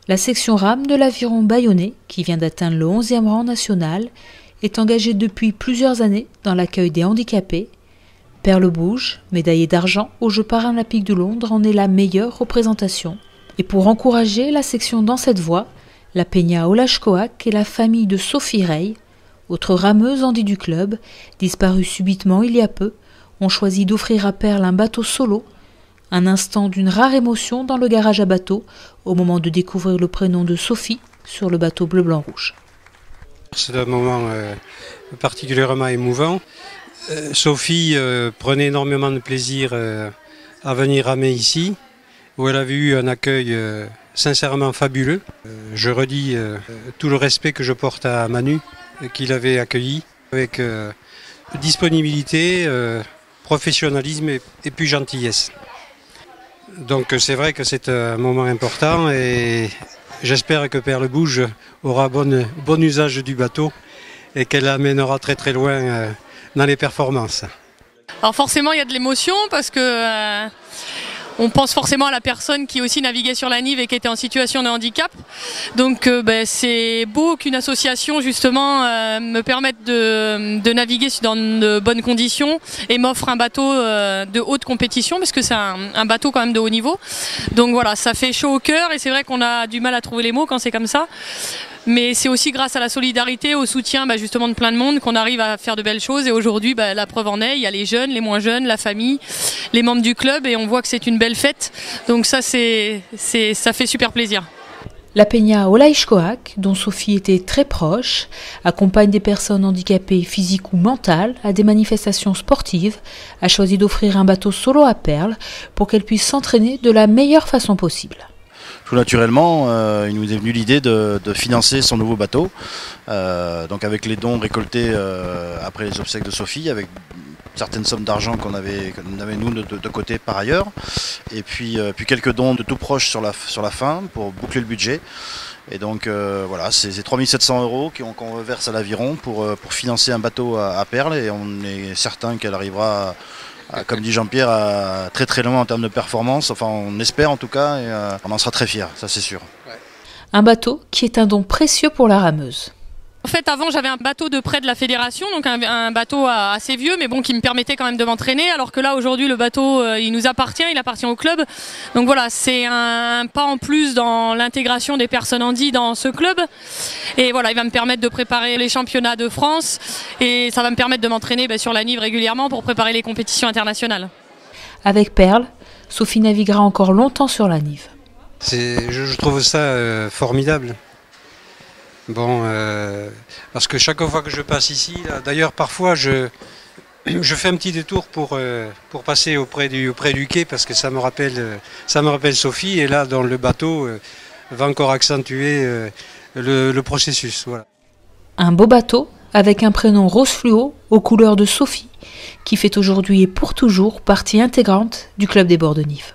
La section rame de l'Aviron bayonnais, qui vient d'atteindre le 11e rang national, est engagée depuis plusieurs années dans l'accueil des handicapés. Perle Bouge, médaillée d'argent aux Jeux paralympiques de Londres, en est la meilleure représentation. Et pour encourager la section dans cette voie, la Peña Olashkoak et la famille de Sophie Rey, autre rameuse handi du club, disparue subitement il y a peu, ont choisi d'offrir à Perle un bateau solo, un instant d'une rare émotion dans le garage à bateaux au moment de découvrir le prénom de Sophie sur le bateau bleu-blanc-rouge. C'est un moment particulièrement émouvant. Sophie prenait énormément de plaisir à venir ramer ici, où elle avait eu un accueil sincèrement fabuleux. Je redis tout le respect que je porte à Manu, qu'il avait accueilli avec disponibilité, professionnalisme et puis gentillesse. Donc c'est vrai que c'est un moment important et j'espère que Perle Bouge aura bon usage du bateau et qu'elle l'amènera très très loin dans les performances. Alors forcément il y a de l'émotion parce que on pense forcément à la personne qui aussi naviguait sur la Nive et qui était en situation de handicap. Donc c'est beau qu'une association justement me permette de naviguer dans de bonnes conditions et m'offre un bateau de haute compétition parce que c'est un bateau quand même de haut niveau. Donc voilà, ça fait chaud au cœur et c'est vrai qu'on a du mal à trouver les mots quand c'est comme ça. Mais c'est aussi grâce à la solidarité, au soutien justement de plein de monde qu'on arrive à faire de belles choses. Et aujourd'hui, la preuve en est, il y a les jeunes, les moins jeunes, la famille, les membres du club et on voit que c'est une belle fête. Donc ça, ça fait super plaisir. La Peña Olashkoak, dont Sophie était très proche, accompagne des personnes handicapées physiques ou mentales à des manifestations sportives, a choisi d'offrir un bateau solo à Perle pour qu'elle puisse s'entraîner de la meilleure façon possible. Tout naturellement, il nous est venu l'idée de financer son nouveau bateau, donc avec les dons récoltés après les obsèques de Sophie, avec certaines sommes d'argent qu'on avait nous de côté par ailleurs, et puis quelques dons de tout proche sur la fin pour boucler le budget. Et donc voilà, c'est 3 700 € qu'on reverse à l'Aviron pour financer un bateau à Perle, et on est certain qu'elle arrivera comme dit Jean-Pierre, très très loin en termes de performance, enfin on espère en tout cas, et on en sera très fiers, ça c'est sûr. Un bateau qui est un don précieux pour la rameuse. En fait, avant, j'avais un bateau de près de la fédération, donc un bateau assez vieux, mais bon, qui me permettait quand même de m'entraîner. Alors que là, aujourd'hui, le bateau, il nous appartient, il appartient au club. Donc voilà, c'est un pas en plus dans l'intégration des personnes handy dans ce club. Et voilà, il va me permettre de préparer les championnats de France et ça va me permettre de m'entraîner sur la Nive régulièrement pour préparer les compétitions internationales. Avec Perle, Sophie naviguera encore longtemps sur la Nive. Je trouve ça formidable. Bon, parce que chaque fois que je passe ici, d'ailleurs parfois je fais un petit détour pour passer auprès du quai parce que ça me rappelle Sophie, et là dans le bateau va encore accentuer le processus. Voilà. Un beau bateau avec un prénom rose fluo aux couleurs de Sophie qui fait aujourd'hui et pour toujours partie intégrante du club des bords de Nive.